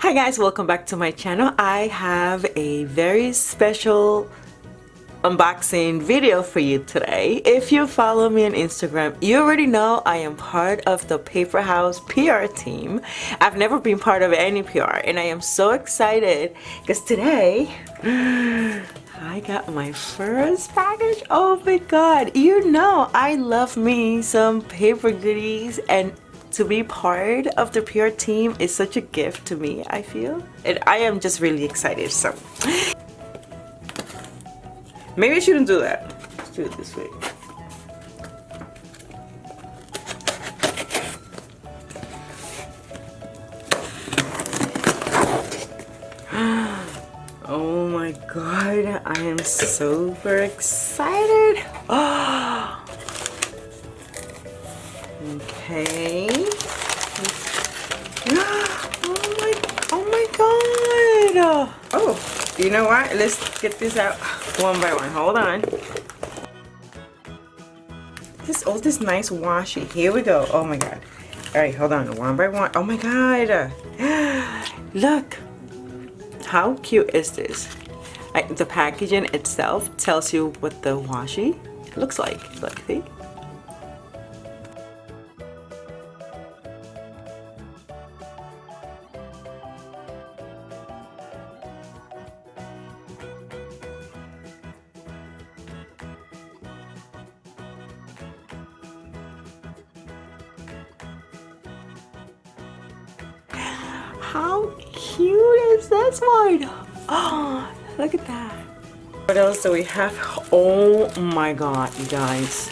Hi guys, welcome back to my channel. I have a very special unboxing video for you today. If you follow me on Instagram, you already know I am part of the Paper House PR team. I've never been part of any PR and I am so excited because today I got my first package. Oh my god, you know I love me some paper goodies, and to be part of the PR team is such a gift to me, I feel. And I am just really excited. So maybe I shouldn't do that. Let's do it this way. Oh my god, I am super excited. Oh. Okay. Oh my god. Oh, you know what? Let's get this out one by one. Hold on. All this nice washi. Here we go. Oh my god. All right, hold on. One by one. Oh my god. Look. How cute is this? The packaging itself tells you what the washi looks like. Look, see? How cute is this one? Oh, look at that. What else do we have? Oh my god, you guys.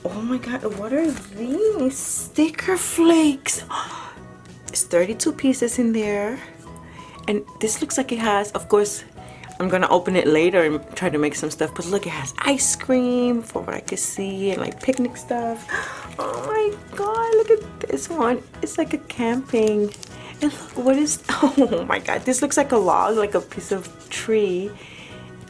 Oh my god, what are these? Sticker flakes. It's 32 pieces in there. And this looks like it has, of course, I'm gonna open it later and try to make some stuff, but look, it has ice cream for what I can see and like picnic stuff. Oh my god, look at this one. It's like a camping. And look, what is, oh my god, this looks like a log, like a piece of tree.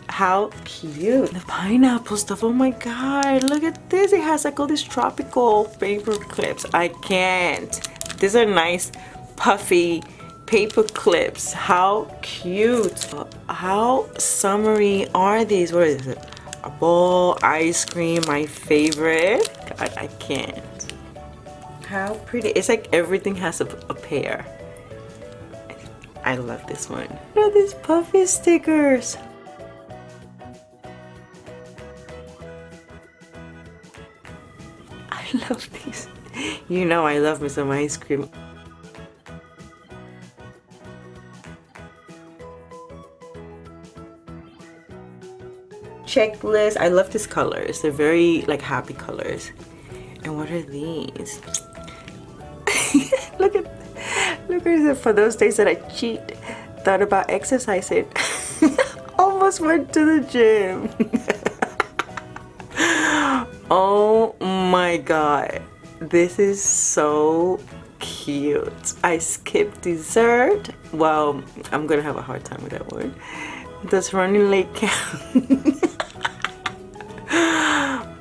How cute. The pineapple stuff, oh my god, look at this. It has like all these tropical paper clips. I can't. These are nice, puffy paper clips. How cute. How summery are these? What is it? A bowl, ice cream, my favorite. God, I can't. How pretty. It's like everything has a pair. I love this one. Look at these puffy stickers. I love these. You know I love me some ice cream. Checklist. I love these colors. They're very like happy colors. And what are these? look at it. For those days that I cheat, thought about exercising, almost went to the gym. Oh my god, this is so cute. I skipped dessert. Well, I'm gonna have a hard time with that one. Does running late count?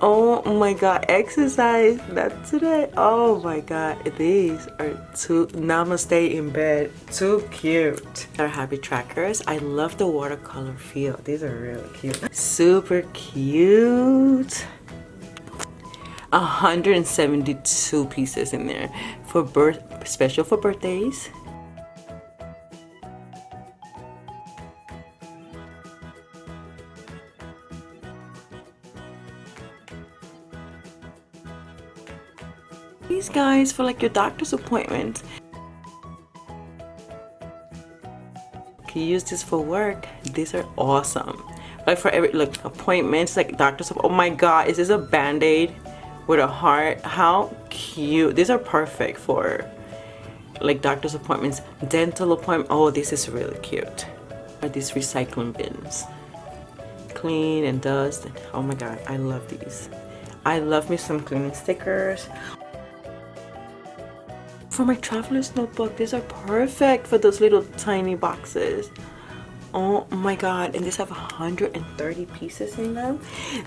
Oh my god, exercise, not today. Oh my god, these are too namaste in bed. Too cute. They're happy trackers. I love the watercolor feel. These are really cute. Super cute. 172 pieces in there for special for birthdays. These guys for like your doctor's appointment. You can use this for work. These are awesome. Like for every appointments, like doctor's. Oh my god, is this a band-aid with a heart? How cute. These are perfect for like doctor's appointments, dental appointment. Oh, this is really cute. Are these recycling bins? Clean and dust. Oh my god, I love these. I love me some cleaning stickers. For my traveler's notebook, these are perfect for those little tiny boxes. Oh my god, and these have 130 pieces in them.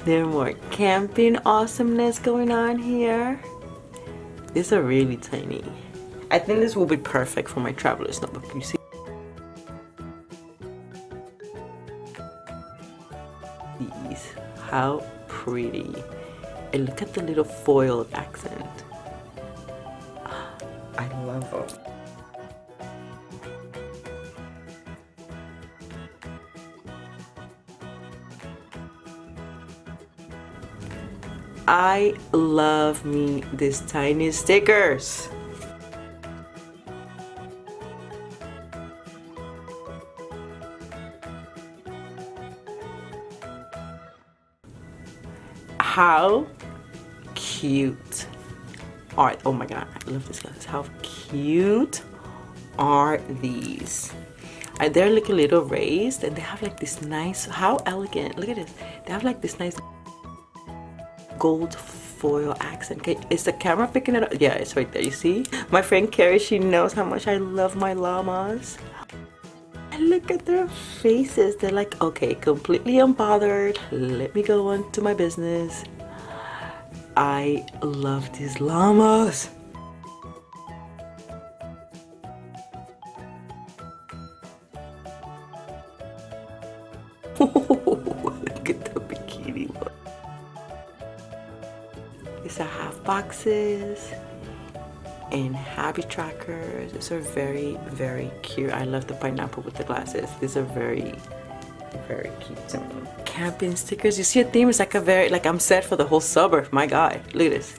There's more camping awesomeness going on here. These are really tiny. I think this will be perfect for my traveler's notebook. You see these? How pretty. And look at the little foil accent. I love them. I love me these tiny stickers. How cute are, oh my god, I love these guys. How cute are these? They're like a little raised and they have like this nice, how elegant, look at this. They have like this nice gold foil accent. Okay, is the camera picking it up? Yeah, it's right there, you see? My friend Carrie, she knows how much I love my llamas. And look at their faces. They're like, okay, completely unbothered. Let me go on to my business. I love these llamas. Look at the bikini one. These are half boxes and happy trackers. These are very, very cute. I love the pineapple with the glasses. These are very, very cute to me. Camping stickers. You see a theme? It's like a very, like I'm set for the whole suburb. My god, look at this.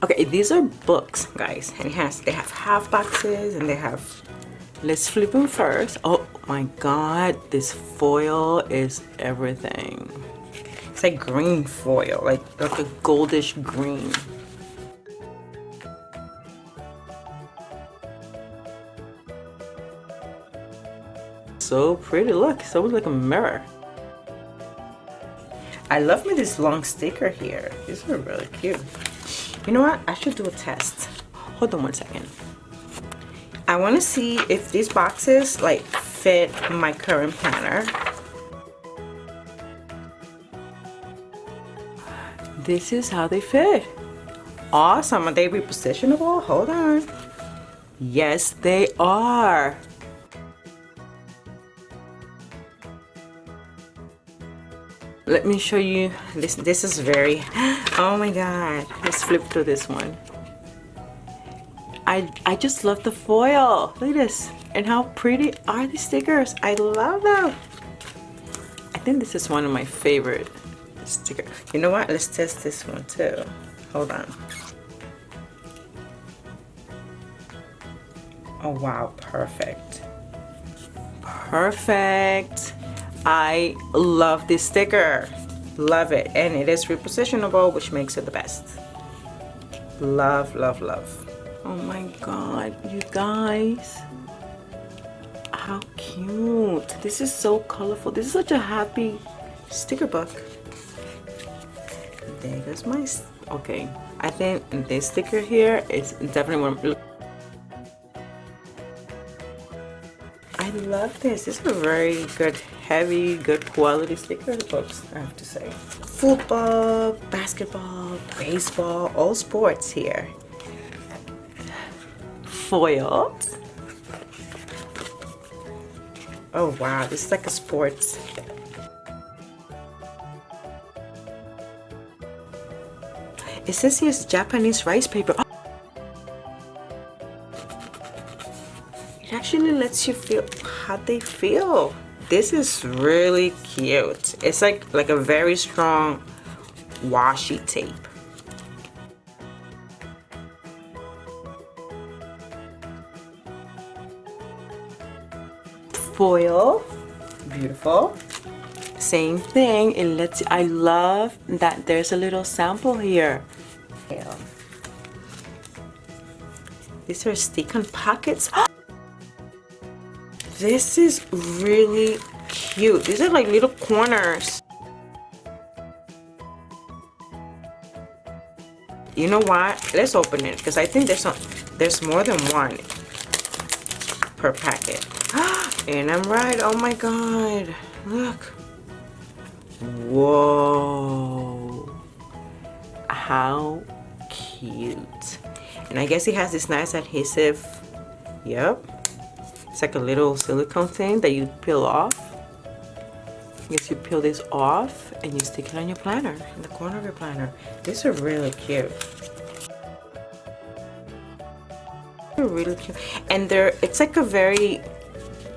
Okay, these are books, guys, and they have half boxes and they have. Let's flip them first. Oh my god, this foil is everything. It's like green foil, like a goldish green. So pretty. Look, it's almost like a mirror. I love me this long sticker here. These are really cute. You know what? I should do a test. Hold on one second. I want to see if these boxes like fit my current planner. This is how they fit. Awesome. Are they repositionable? Hold on. Yes, they are. Let me show you this. This is very, oh my god. Let's flip through this one. I just love the foil. Look at this. And how pretty are these stickers? I love them. I think this is one of my favorite stickers. You know what? Let's test this one too. Hold on. Oh wow, perfect. Perfect. I love this sticker. Love it. And it is repositionable, which makes it the best. Love, love, love. Oh my god, you guys. How cute. This is so colorful. This is such a happy sticker book. There goes my, okay. I think this sticker here is definitely one. I love this. This is a very good, heavy, good quality sticker books, I have to say. Football, basketball, baseball, all sports here. Foils. Oh wow, this is like a sports. It says here it's Japanese rice paper. It actually lets you feel how they feel. This is really cute. It's like a very strong washi tape. Foil, beautiful. Same thing, it lets you, I love that there's a little sample here. These are stick-on pockets. This is really cute. These are like little corners. You know what? Let's open it because I think there's more than one per packet. And I'm right. Oh my god. Look. Whoa. How cute. And I guess it has this nice adhesive. Yep. It's like a little silicone thing that you peel off. I guess you peel this off and you stick it on your planner, in the corner of your planner. These are really cute. They're really cute. And it's like a very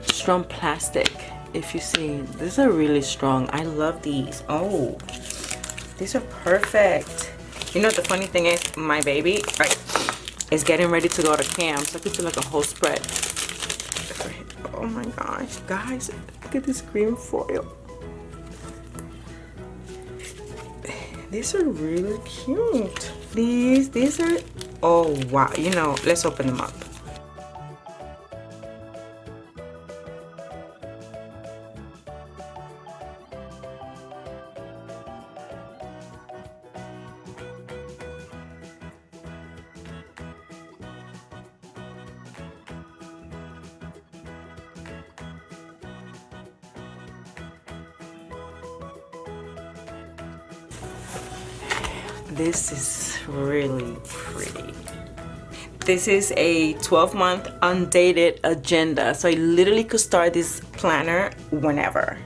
strong plastic. If you see, these are really strong. I love these. Oh, these are perfect. You know, the funny thing is, my baby, right, is getting ready to go to camp, so I could do like a whole spread. Oh my gosh, guys, look at this green foil. These are really cute. These are, oh wow, you know, let's open them up. This is really pretty. This is a 12-month undated agenda. So I literally could start this planner whenever.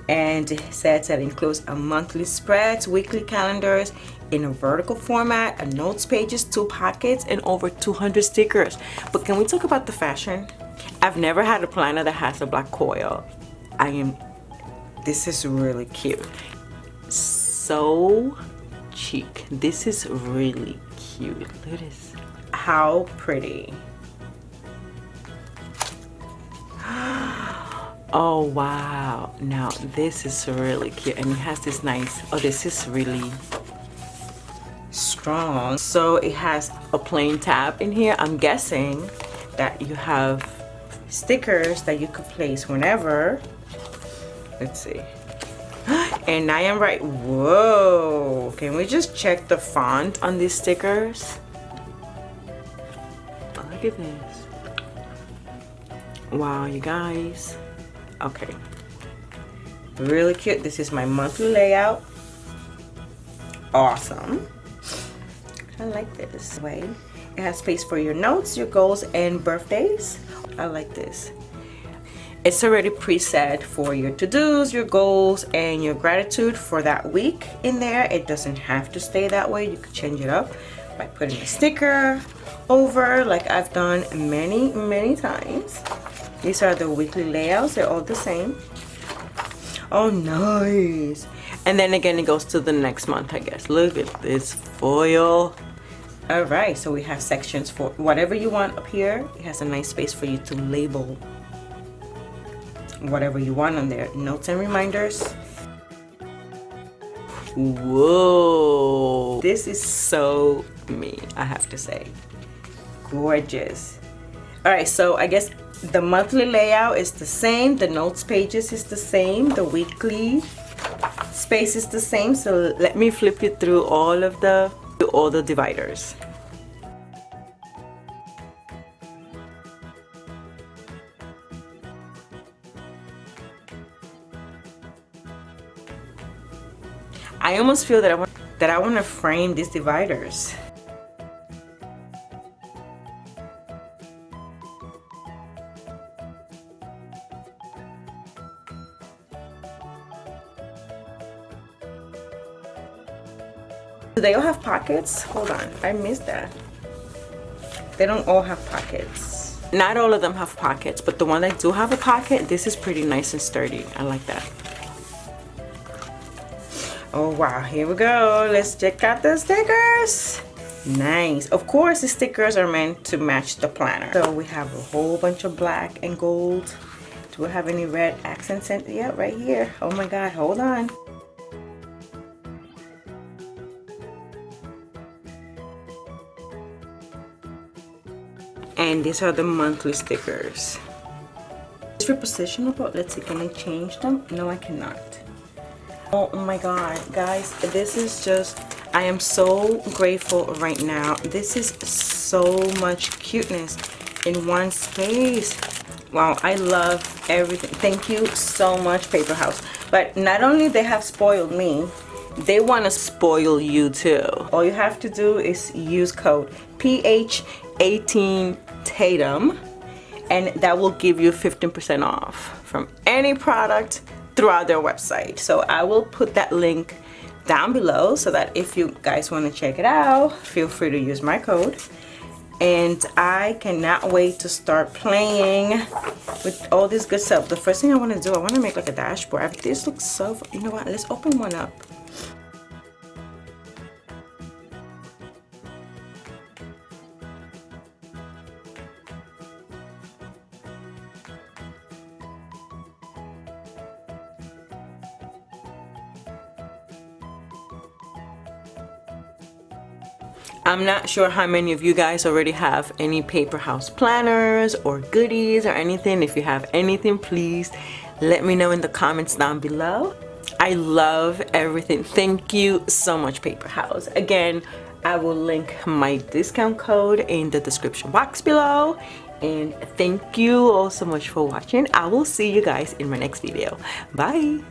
And it says that it includes a monthly spreads, weekly calendars in a vertical format, a notes pages, 2 pockets, and over 200 stickers. But can we talk about the fashion? I've never had a planner that has a black coil. This is really cute. So chic. This is really cute. Look at this. How pretty. Oh wow. Now this is really cute, and it has this nice, oh, this is really strong. So it has a plain tab in here. I'm guessing that you have stickers that you could place whenever. Let's see. And I am right. Whoa, can we just check the font on these stickers? Oh, look at this. Wow, you guys. Okay, really cute. This is my monthly layout. Awesome. I like this way. It has space for your notes, your goals, and birthdays. I like this. It's already preset for your to-dos, your goals, and your gratitude for that week in there. It doesn't have to stay that way. You could change it up by putting a sticker over, like I've done many times. These are the weekly layouts. They're all the same. Oh, nice. And then again, it goes to the next month, I guess. Look at this foil. All right, so we have sections for whatever you want up here. It has a nice space for you to label whatever you want on there. Notes and reminders. Whoa, this is so me, I have to say. Gorgeous. All right, so I guess the monthly layout is the same, the notes pages is the same, the weekly space is the same. So let me flip you through all the dividers. I almost feel that I want to frame these dividers. Do they all have pockets? Hold on, I missed that. They don't all have pockets. Not all of them have pockets, but the one that do have a pocket, this is pretty nice and sturdy. I like that. Oh wow, here we go. Let's check out the stickers. Nice. Of course, the stickers are meant to match the planner. So we have a whole bunch of black and gold. Do we have any red accents in? Yeah, right here. Oh my God, hold on. And these are the monthly stickers. It's repositionable. Let's see, can I change them? No, I cannot. Oh my God, guys, this is just, I am so grateful right now. This is so much cuteness in one space. Wow, I love everything. Thank you so much, Paper House. But not only they have spoiled me, they want to spoil you too. All you have to do is use code PH18Tatum, and that will give you 15% off from any product throughout their website. So I will put that link down below so that if you guys want to check it out, feel free to use my code. And I cannot wait to start playing with all this good stuff. The first thing I want to do, I want to make like a dashboard. This looks so, you know what, let's open one up. I'm not sure how many of you guys already have any paper house planners or goodies or anything. If you have anything, please let me know in the comments down below. I love everything. Thank you so much, Paper House. Again, I will link my discount code in the description box below. And thank you all so much for watching. I will see you guys in my next video. Bye.